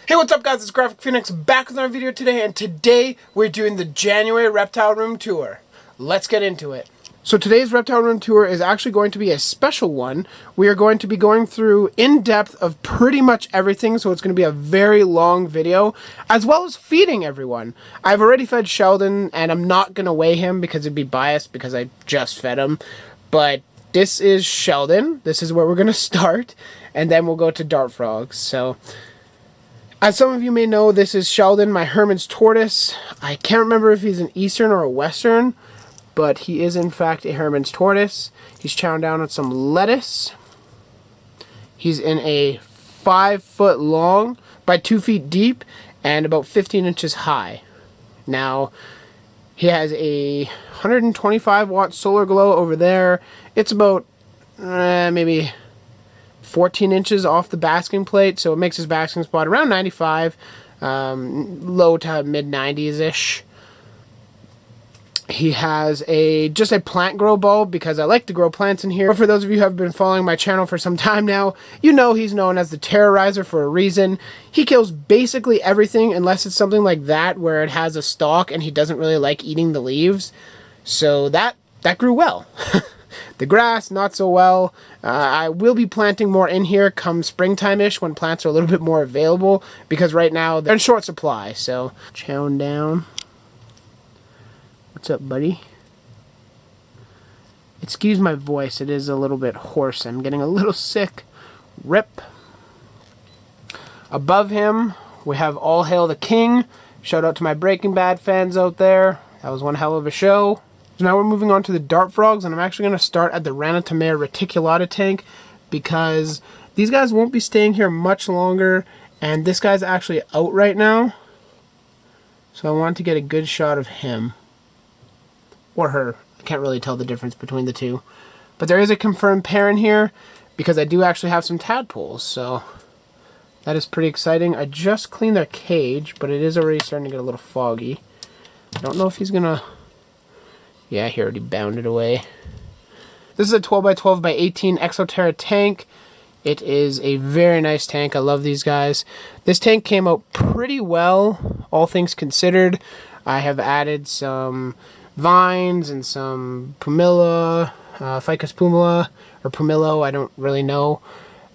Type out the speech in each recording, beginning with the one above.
Hey, what's up guys, it's Graphic Phoenix back with another video today, and today we're doing the January Reptile Room Tour. Let's get into it. So today's Reptile Room Tour is actually going to be a special one. We are going to be going through in depth of pretty much everything, so it's going to be a very long video, as well as feeding everyone. I've already fed Sheldon, and I'm not going to weigh him because it'd be biased because I just fed him, but this is Sheldon. This is where we're going to start, and then we'll go to dart frogs. So as some of you may know, this is Sheldon, my Herman's tortoise. I can't remember if he's an Eastern or a Western, but he is in fact a Herman's tortoise. He's chowing down on some lettuce. He's in a 5 foot long by 2 feet deep and about 15 inches high. Now, he has a 125 watt solar glow over there. It's about maybe 14 inches off the basking plate, so it makes his basking spot around 95, low to mid 90s-ish. He has just a plant grow bulb because I like to grow plants in here. But for those of you who have been following my channel for some time now, you know he's known as the Terrorizer for a reason. He kills basically everything unless it's something like that where it has a stalk and he doesn't really like eating the leaves. So that grew well. The grass, not so well. I will be planting more in here come springtime-ish when plants are a little bit more available, because right now they're in short supply. So, chowing down. What's up, buddy? Excuse my voice, it is a little bit hoarse. I'm getting a little sick. Rip. Above him, we have All Hail the King. Shout out to my Breaking Bad fans out there. That was one hell of a show. So now we're moving on to the dart frogs, and I'm actually going to start at the Ranatomea reticulata tank because these guys won't be staying here much longer, and this guy's actually out right now. So I want to get a good shot of him. Or her. I can't really tell the difference between the two. But there is a confirmed pair in here because I do actually have some tadpoles, so that is pretty exciting. I just cleaned their cage, but it is already starting to get a little foggy. I don't know if he's going to... Yeah, he already bounded away. This is a 12 by 12 by 18 Exoterra tank. It is a very nice tank. I love these guys. This tank came out pretty well, all things considered. I have added some vines and some pumila, ficus pumila, or pumilo, I don't really know.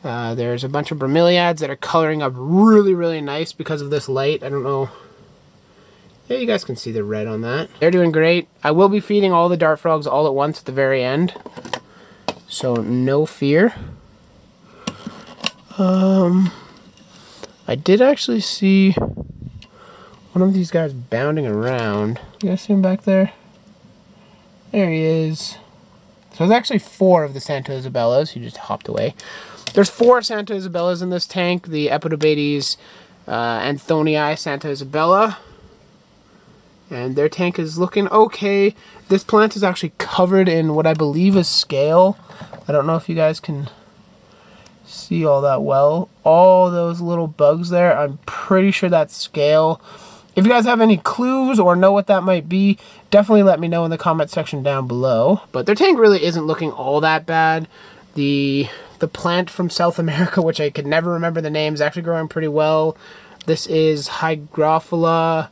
There's a bunch of bromeliads that are coloring up really, really nice because of this light. I don't know. Yeah, you guys can see the red on that. They're doing great. I will be feeding all the dart frogs all at once at the very end, so no fear. I did actually see one of these guys bounding around. You guys see him back there? There he is. So there's actually 4 of the Santa Isabellas. He just hopped away. There's 4 Santa Isabellas in this tank. The Epidobates Anthonii Santa Isabella. And their tank is looking okay. This plant is actually covered in what I believe is scale. I don't know if you guys can see all that well. All those little bugs there, I'm pretty sure that's scale. If you guys have any clues or know what that might be, definitely let me know in the comment section down below. But their tank really isn't looking all that bad. The plant from South America, which I could never remember the name, is actually growing pretty well. This is Hygrophila.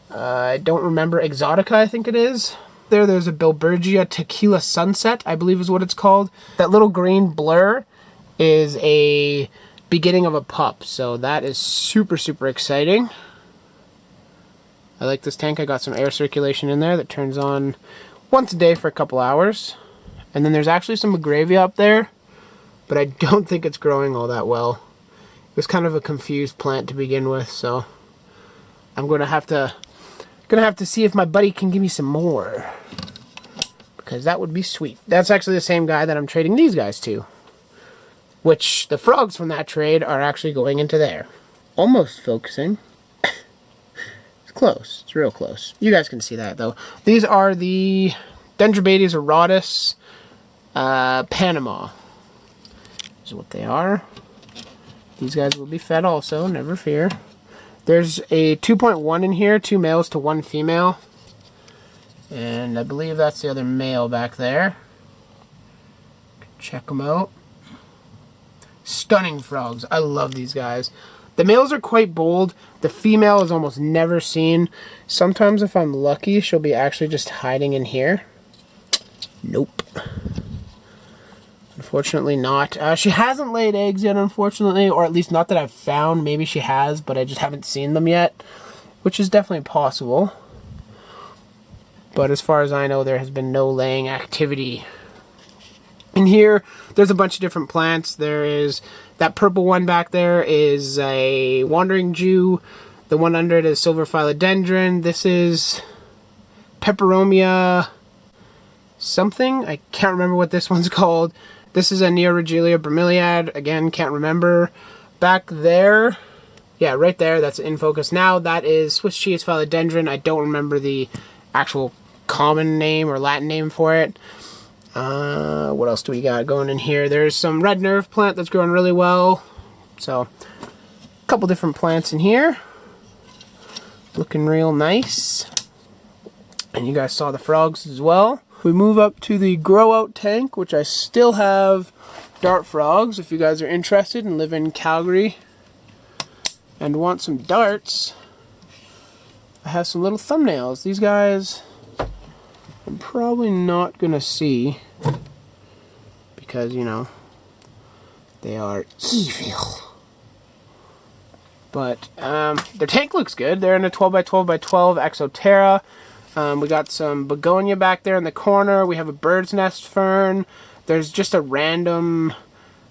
I don't remember, Exotica I think it is. There's a Bilbergia Tequila Sunset, I believe is what it's called. That little green blur is a beginning of a pup, so that is super, super exciting. I like this tank. I got some air circulation in there that turns on once a day for a couple hours. And then there's actually some Agravia up there, but I don't think it's growing all that well. It was kind of a confused plant to begin with, so I'm going to have to see if my buddy can give me some more, because that would be sweet. That's actually the same guy that I'm trading these guys to, which the frogs from that trade are actually going into there. Almost focusing. It's close. It's real close. You guys can see that, though. These are the Dendrobates auratus Panama. This is what they are. These guys will be fed also, never fear. There's a 2.1 in here, 2 males to 1 female. And I believe that's the other male back there. Check them out. Stunning frogs. I love these guys. The males are quite bold. The female is almost never seen. Sometimes if I'm lucky, she'll be actually just hiding in here. Nope. Unfortunately not. She hasn't laid eggs yet, unfortunately, or at least not that I've found. Maybe she has, but I just haven't seen them yet, which is definitely possible. But as far as I know, there has been no laying activity. In here, there's a bunch of different plants. There is that purple one back there is a wandering Jew. The one under it is silver philodendron. This is peperomia something. I can't remember what this one's called. This is a Neoregelia bromeliad. Again, can't remember. Back there, yeah, right there, that's in focus now. That is Swiss cheese philodendron. I don't remember the actual common name or Latin name for it. What else do we got going in here? There's some red nerve plant that's growing really well. So, a couple different plants in here. Looking real nice. And you guys saw the frogs as well. We move up to the grow out tank, which I still have dart frogs. If you guys are interested and live in Calgary and want some darts, I have some little thumbnails. These guys I'm probably not gonna see because, you know, they are evil. But their tank looks good. They're in a 12x12x12 Exoterra. We got some begonia back there in the corner. We have a bird's nest fern. There's just a random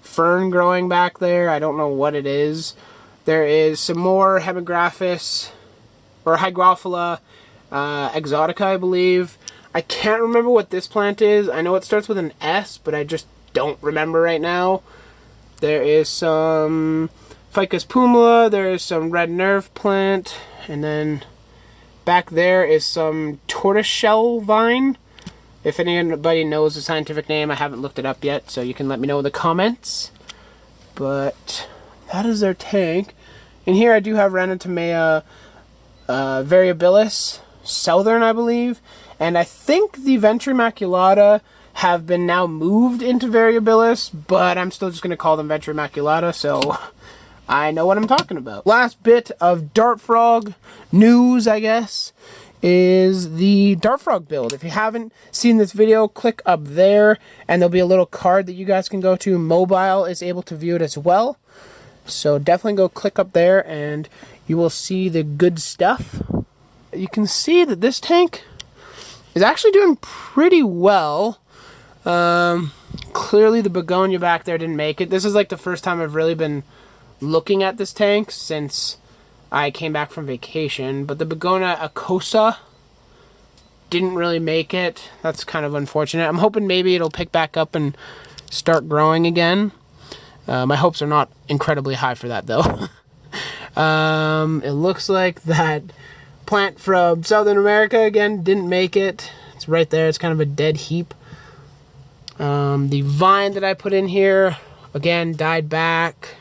fern growing back there. I don't know what it is. There is some more Hemigraphis, or Hygrophila exotica, I believe. I can't remember what this plant is. I know it starts with an S, but I just don't remember right now. There is some Ficus pumila. There is some red nerve plant. And then back there is some tortoiseshell vine. If anybody knows the scientific name, I haven't looked it up yet, so you can let me know in the comments. But that is their tank. In here I do have Ranotomea variabilis, southern, I believe. And I think the Ventrimaculata have been now moved into Variabilis, but I'm still just going to call them Ventrimaculata, so I know what I'm talking about. Last bit of dart frog news, I guess, is the dart frog build. If you haven't seen this video, click up there, and there'll be a little card that you guys can go to. Mobile is able to view it as well, so definitely go click up there, and you will see the good stuff. You can see that this tank is actually doing pretty well. Clearly the begonia back there didn't make it. This is like the first time I've really been looking at this tank since I came back from vacation. But the begonia acosa didn't really make it. That's kind of unfortunate. I'm hoping maybe it'll pick back up and start growing again. My hopes are not incredibly high for that though. It looks like that plant from Southern America again didn't make it. It's right there. It's kind of a dead heap. The vine that I put in here again died back.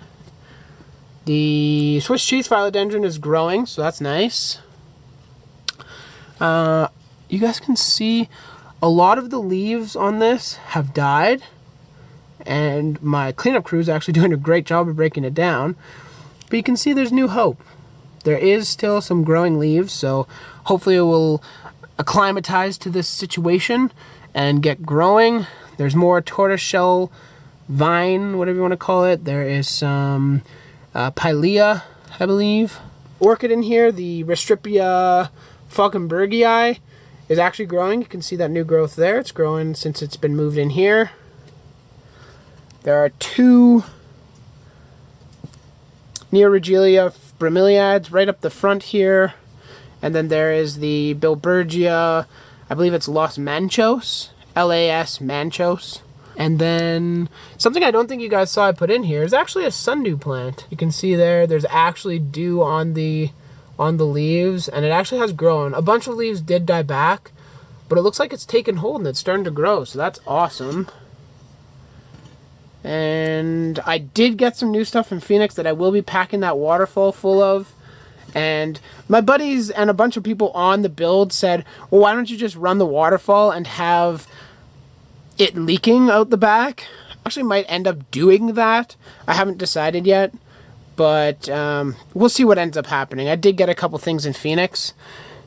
The Swiss cheese philodendron is growing, so that's nice. You guys can see a lot of the leaves on this have died, and my cleanup crew is actually doing a great job of breaking it down. But you can see there's new hope. There is still some growing leaves, so hopefully it will acclimatize to this situation and get growing. There's more tortoiseshell vine, whatever you want to call it. There is some pilea, I believe. Orchid in here, the Restripia falkenbergii, is actually growing. You can see that new growth there. It's growing since it's been moved in here. There are two Neoregelia bromeliads right up the front here. And then there is the Bilbergia, I believe it's Los Manchos, L-A-S Manchos. And then something I don't think you guys saw I put in here is actually a sundew plant. You can see there's actually dew on the leaves, and it actually has grown. A bunch of leaves did die back, but it looks like it's taken hold and it's starting to grow, so that's awesome. And I did get some new stuff in Phoenix that I will be packing that waterfall full of. And my buddies and a bunch of people on the build said, well, why don't you just run the waterfall and have it leaking out the back? I actually might end up doing that. I haven't decided yet. but we'll see what ends up happening. I did get a couple things in Phoenix,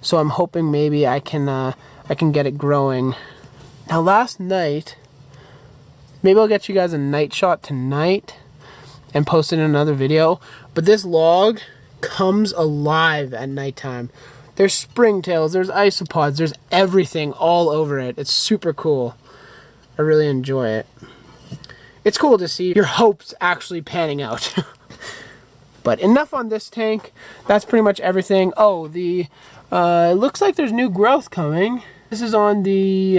so I'm hoping maybe I can get it growing. Now last night, maybe I'll get you guys a night shot tonight and post it in another video, but this log comes alive at nighttime. There's springtails, there's isopods, there's everything all over it. It's super cool. I really enjoy it. It's cool to see your hopes actually panning out. But enough on this tank. That's pretty much everything. Oh, it looks like there's new growth coming. This is on the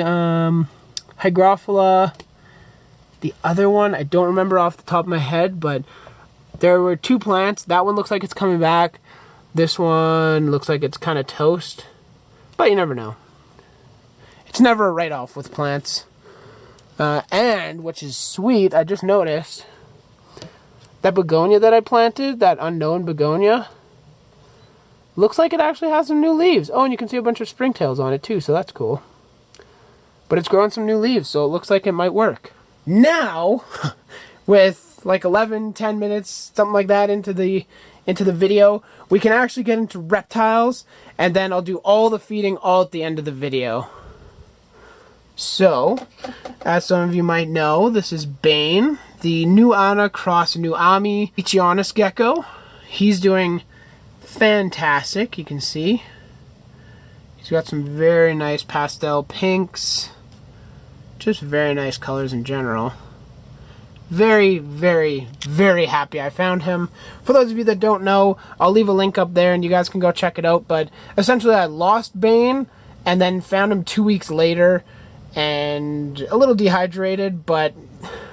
Hygrophila. The other one, I don't remember off the top of my head, but there were 2 plants. That one looks like it's coming back. This one looks like it's kind of toast, but you never know. It's never a write-off with plants. And, which is sweet, I just noticed, that begonia that I planted, that unknown begonia, looks like it actually has some new leaves. Oh, and you can see a bunch of springtails on it too, so that's cool. But it's growing some new leaves, so it looks like it might work. Now, with like 11, 10 minutes, something like that into the video, we can actually get into reptiles, and then I'll do all the feeding all at the end of the video. So, as some of you might know, this is Bane, the Nuana cross Nuami Ichionus gecko. He's doing fantastic, you can see. He's got some very nice pastel pinks. Just very nice colors in general. Very, very, very happy I found him. For those of you that don't know, I'll leave a link up there and you guys can go check it out. But essentially I lost Bane and then found him 2 weeks later and a little dehydrated, but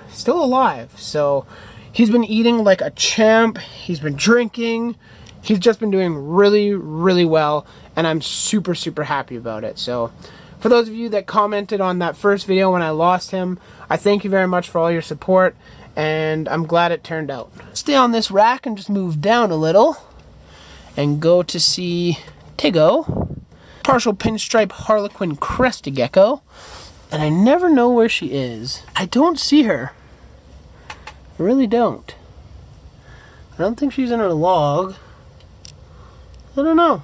still alive. So he's been eating like a champ. He's been drinking. He's just been doing really, really well, and I'm super, super happy about it. So for those of you that commented on that first video when I lost him, I thank you very much for all your support, and I'm glad it turned out. Stay on this rack and just move down a little and go to see Tego, partial pinstripe harlequin crested gecko, and I never know where she is. I don't see her. I really don't. I don't think she's in her log. I don't know.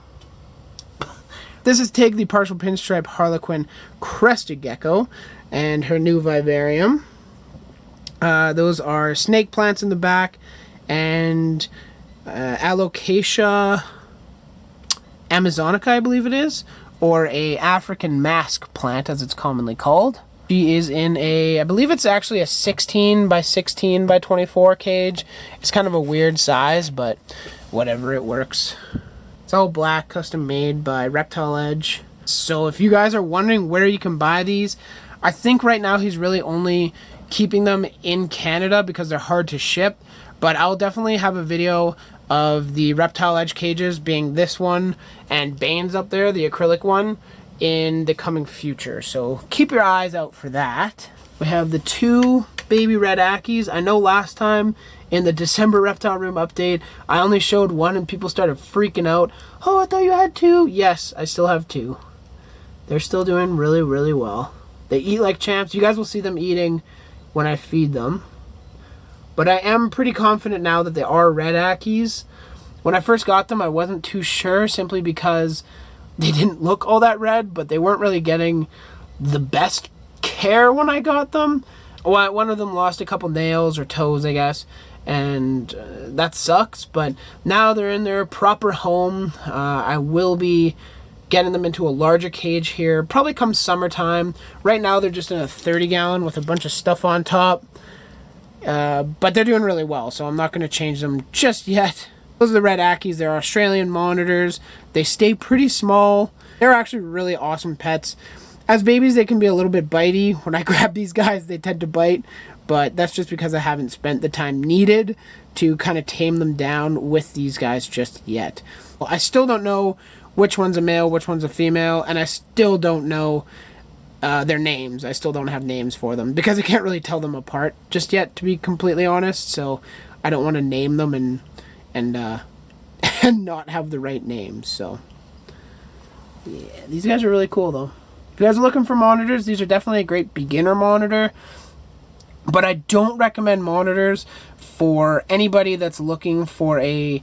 This is Tig, the partial pinstripe harlequin crested gecko, and her new vivarium. Those are snake plants in the back, and Alocasia amazonica, I believe it is, or a African mask plant, as it's commonly called. She is in a, I believe it's actually a 16 by 16 by 24 cage. It's kind of a weird size, but whatever, it works. It's all black, custom made by Reptile Edge. So if you guys are wondering where you can buy these, I think right now he's really only keeping them in Canada because they're hard to ship. But I'll definitely have a video of the Reptile Edge cages, being this one and Bane's up there, the acrylic one, in the coming future. So keep your eyes out for that. We have the 2 baby red Akeys. I know last time in the December Reptile Room update, I only showed 1 and people started freaking out. Oh, I thought you had 2. Yes, I still have 2. They're still doing really, really well. They eat like champs. You guys will see them eating when I feed them. But I am pretty confident now that they are red Akeys. When I first got them, I wasn't too sure, simply because they didn't look all that red, but they weren't really getting the best care when I got them. Well, one of them lost a couple nails or toes, I guess, and that sucks. But now they're in their proper home. I will be getting them into a larger cage here, probably come summertime. Right now they're just in a 30-gallon with a bunch of stuff on top. But they're doing really well, so I'm not going to change them just yet. Those are the red Akeys. They're Australian monitors. They stay pretty small. They're actually really awesome pets. As babies, they can be a little bit bitey. When I grab these guys, they tend to bite, but that's just because I haven't spent the time needed to kind of tame them down with these guys just yet. Well, I still don't know which one's a male, which one's a female, and I still don't know their names. I still don't have names for them because I can't really tell them apart just yet, to be completely honest. So I don't want to name them and not have the right names. So yeah, these guys are really cool though. If you guys are looking for monitors, these are definitely a great beginner monitor. But I don't recommend monitors for anybody that's looking for a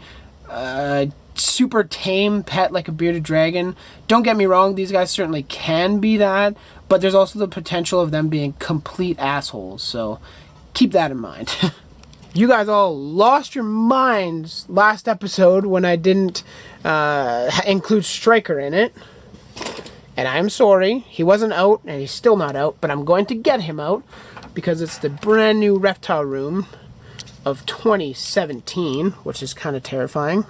super tame pet like a bearded dragon. Don't get me wrong, these guys certainly can be that, but there's also the potential of them being complete assholes, so keep that in mind. You guys all lost your minds last episode when I didn't include Striker in it. And I'm sorry, he wasn't out, and he's still not out, but I'm going to get him out because it's the brand new Reptile room of 2017, which is kind of terrifying.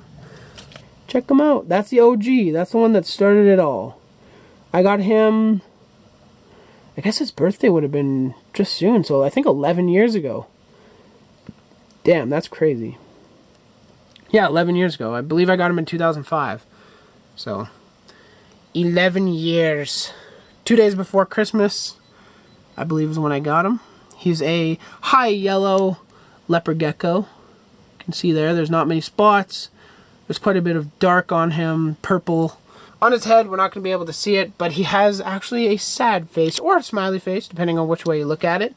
Check him out. That's the OG. That's the one that started it all. I got him, I guess his birthday would have been just soon, so I think 11 years ago. Damn, that's crazy. Yeah, 11 years ago. I believe I got him in 2005. So, 11 years. 2 days before Christmas, I believe is when I got him. He's a high yellow leopard gecko. You can see there's not many spots. There's quite a bit of dark on him, purple. On his head, we're not going to be able to see it, but he has actually a sad face, or a smiley face, depending on which way you look at it.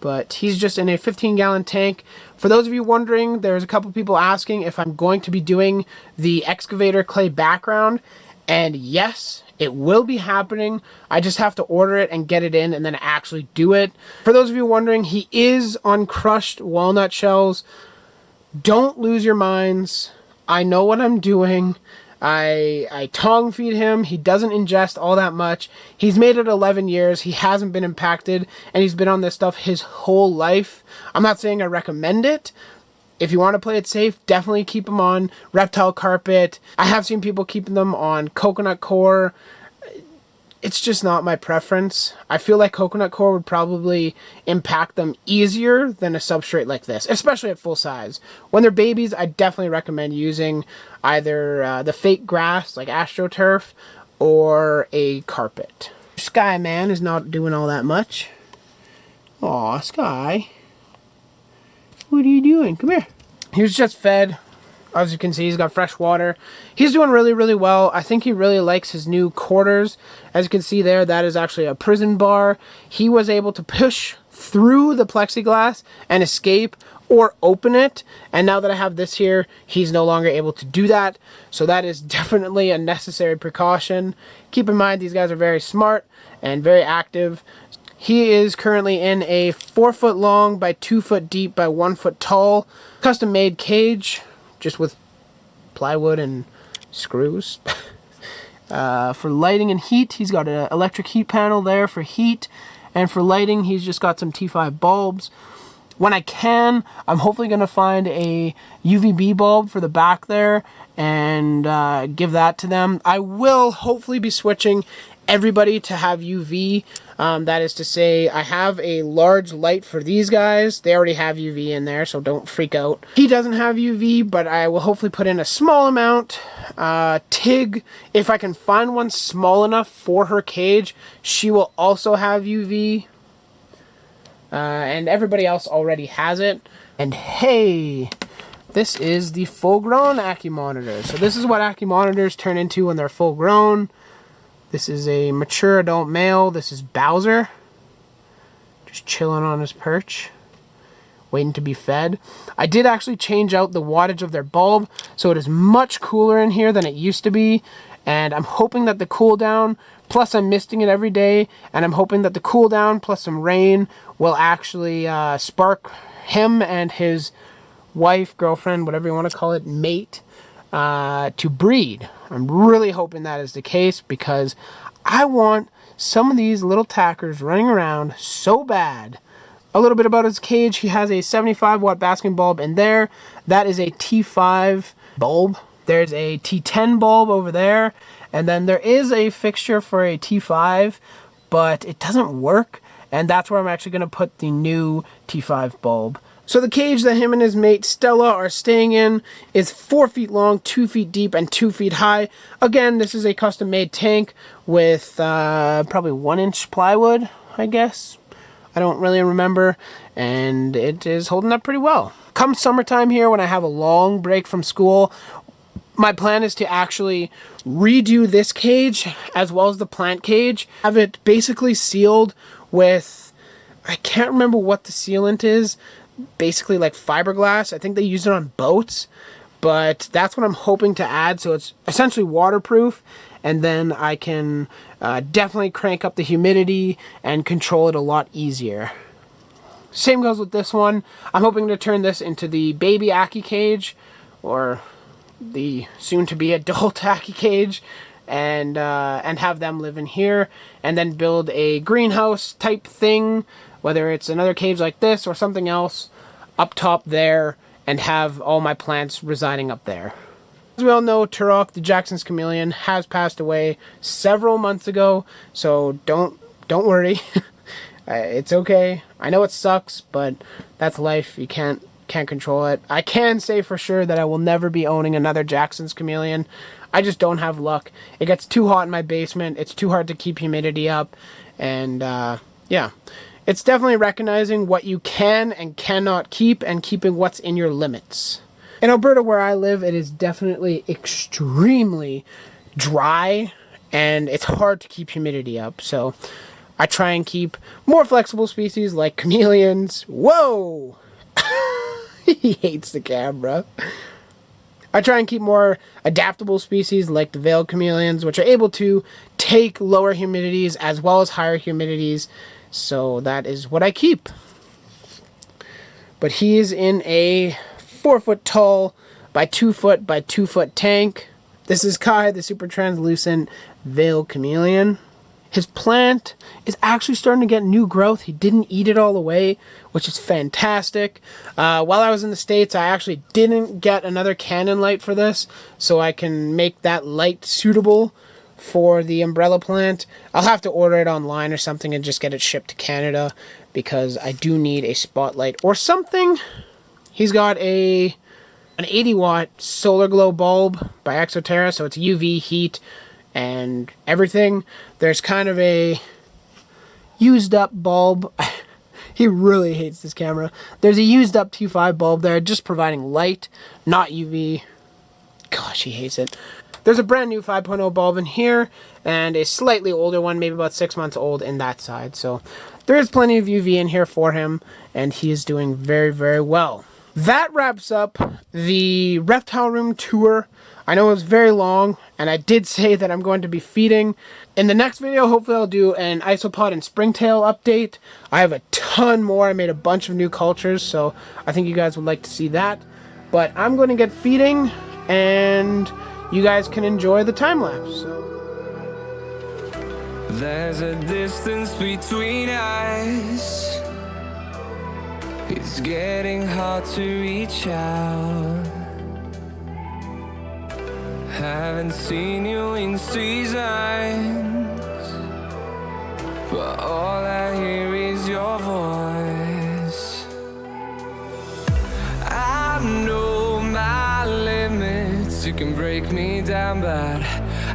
But he's just in a 15-gallon tank. For those of you wondering, there's a couple people asking if I'm going to be doing the excavator clay background. And yes, it will be happening. I just have to order it and get it in and then actually do it. For those of you wondering, he is on crushed walnut shells. Don't lose your minds. I know what I'm doing. I tongue feed him. He doesn't ingest all that much. He's made it 11 years. He hasn't been impacted, and he's been on this stuff his whole life. I'm not saying I recommend it. If you want to play it safe, definitely keep them on Reptile carpet. I have seen people keeping them on coconut core. It's just not my preference. I feel like coconut core would probably impact them easier than a substrate like this, especially at full size. When they're babies, I definitely recommend using either the fake grass, like AstroTurf, or a carpet. Sky Man is not doing all that much. Aw, Sky. What are you doing? Come here. He was just fed. As you can see, he's got fresh water. He's doing really, really well. I think he really likes his new quarters. As you can see there, that is actually a prison bar. He was able to push through the plexiglass and escape or open it. And now that I have this here, he's no longer able to do that. So that is definitely a necessary precaution. Keep in mind, these guys are very smart and very active. He is currently in a 4 foot long by 2 foot deep by 1 foot tall custom made cage, just with plywood and screws. For lighting and heat, he's got an electric heat panel there for heat, and for lighting, he's just got some T5 bulbs. When I can, I'm hopefully going to find a UVB bulb for the back there and give that to them. I will hopefully be switching everybody to have UV. That is to say, I have a large light for these guys. They already have UV in there, so don't freak out. He doesn't have UV, but I will hopefully put in a small amount. Tig, if I can find one small enough for her cage, she will also have UV. And everybody else already has it. And hey, this is the full-grown Akey monitor. So this is what Akey monitors turn into when they're full-grown. This is a mature adult male. This is Bowser. Just chilling on his perch, waiting to be fed. I did actually change out the wattage of their bulb, so it is much cooler in here than it used to be. And I'm hoping that the cool down, plus I'm misting it every day, and I'm hoping that the cool down plus some rain will actually spark him and his wife, girlfriend, whatever you want to call it, mate, to breed. I'm really hoping that is the case because I want some of these little tackers running around so bad. A little bit about his cage. He has a 75 watt basking bulb in there. That is a T5 bulb. There's a T10 bulb over there. And then there is a fixture for a T5, but it doesn't work. And that's where I'm actually going to put the new T5 bulb. So the cage that him and his mate Stella are staying in is 4 feet long, 2 feet deep, and 2 feet high. Again, this is a custom-made tank with probably 1-inch plywood, I guess. I don't really remember, and it is holding up pretty well. Come summertime here, when I have a long break from school, my plan is to actually redo this cage as well as the plant cage. Have it basically sealed with I can't remember what the sealant is. Basically like fiberglass. I think they use it on boats, but that's what I'm hoping to add. So it's essentially waterproof, and then I can definitely crank up the humidity and control it a lot easier. Same goes with this one. I'm hoping to turn this into the baby Akey cage, or the soon-to-be adult Akey cage, and have them live in here, and then build a greenhouse type thing, whether it's another cage like this or something else, up top there, and have all my plants residing up there. As we all know, Turok, the Jackson's chameleon, has passed away several months ago, so don't worry. It's okay. I know it sucks, but that's life. You can't control it. I can say for sure that I will never be owning another Jackson's chameleon. I just don't have luck. It gets too hot in my basement. It's too hard to keep humidity up, and yeah. It's definitely recognizing what you can and cannot keep, and keeping what's in your limits. In Alberta, where I live, it is definitely extremely dry, and it's hard to keep humidity up, so I try and keep more flexible species like chameleons. Whoa! He hates the camera. I try and keep more adaptable species like the veiled chameleons, which are able to take lower humidities as well as higher humidities. So that is what I keep. But he is in a 4 foot tall by 2 foot by 2 foot tank. This is Kai, the super translucent veiled chameleon. His plant is actually starting to get new growth. He didn't eat it all away, which is fantastic. While I was in the States, I actually didn't get another Canon light for this, so I can make that light suitable for the umbrella plant. I'll have to order it online or something and just get it shipped to Canada, because I do need a spotlight or something. He's got an 80 watt solar glow bulb by Exoterra, so it's UV heat and everything. There's kind of a used up bulb. He really hates this camera. There's a used up T5 bulb there, just providing light, not UV. Gosh, he hates it. There's a brand new 5.0 bulb in here, and a slightly older one, maybe about 6 months old, in that side. So there is plenty of UV in here for him, and he is doing very, very well. That wraps up the reptile room tour. I know it was very long, and I did say that I'm going to be feeding. In the next video, hopefully I'll do an isopod and springtail update. I have a ton more. I made a bunch of new cultures, so I think you guys would like to see that. But I'm going to get feeding, and you guys can enjoy the time lapse. There's a distance between us. It's getting hard to reach out. Haven't seen you in seasons, but all I hear is your voice. I know my limits, you can break me down, but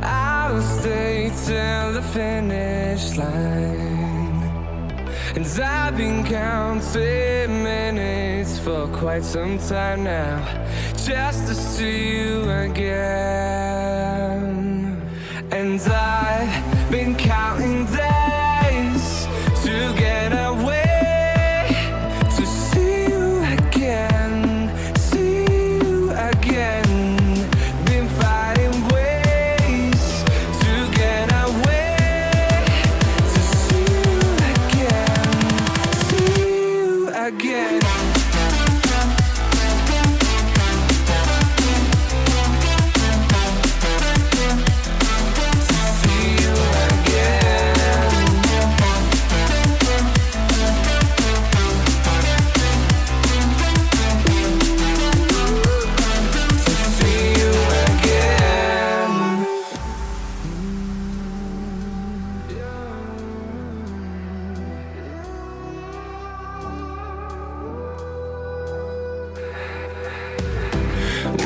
I'll stay till the finish line. And I've been counting minutes for quite some time now, just to see you again. And I've been counting days to get away, to see you again, see you again. Been finding ways to get away, to see you again, see you again.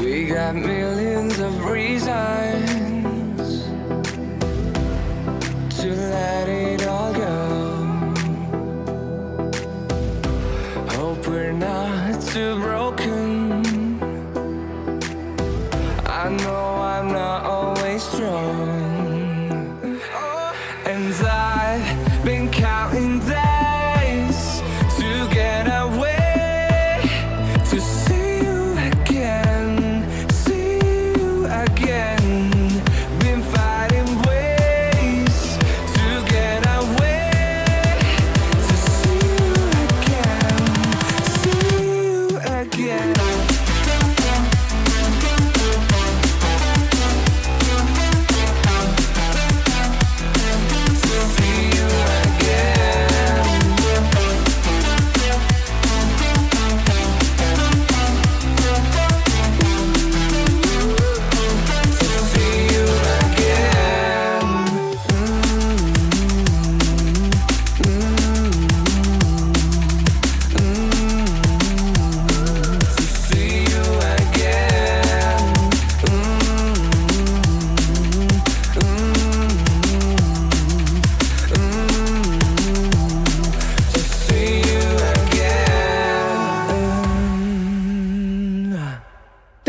We got millions of reasons to let it all go. Hope we're not too broken. I know I'm not always strong, and I've been counting days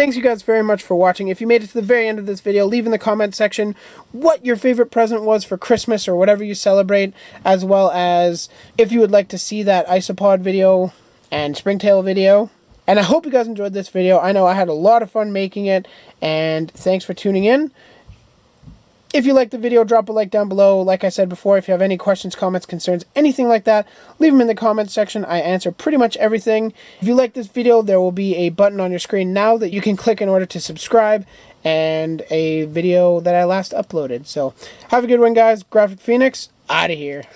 thanks you guys very much for watching. If you made it to the very end of this video, leave in the comment section what your favorite present was for Christmas or whatever you celebrate, as well as if you would like to see that isopod video and springtail video. And I hope you guys enjoyed this video. I know I had a lot of fun making it, and thanks for tuning in. If you liked the video, drop a like down below. Like I said before, if you have any questions, comments, concerns, anything like that, leave them in the comments section. I answer pretty much everything. If you like this video, there will be a button on your screen now that you can click in order to subscribe, and a video that I last uploaded. So have a good one, guys. Graphic Phoenix, out of here.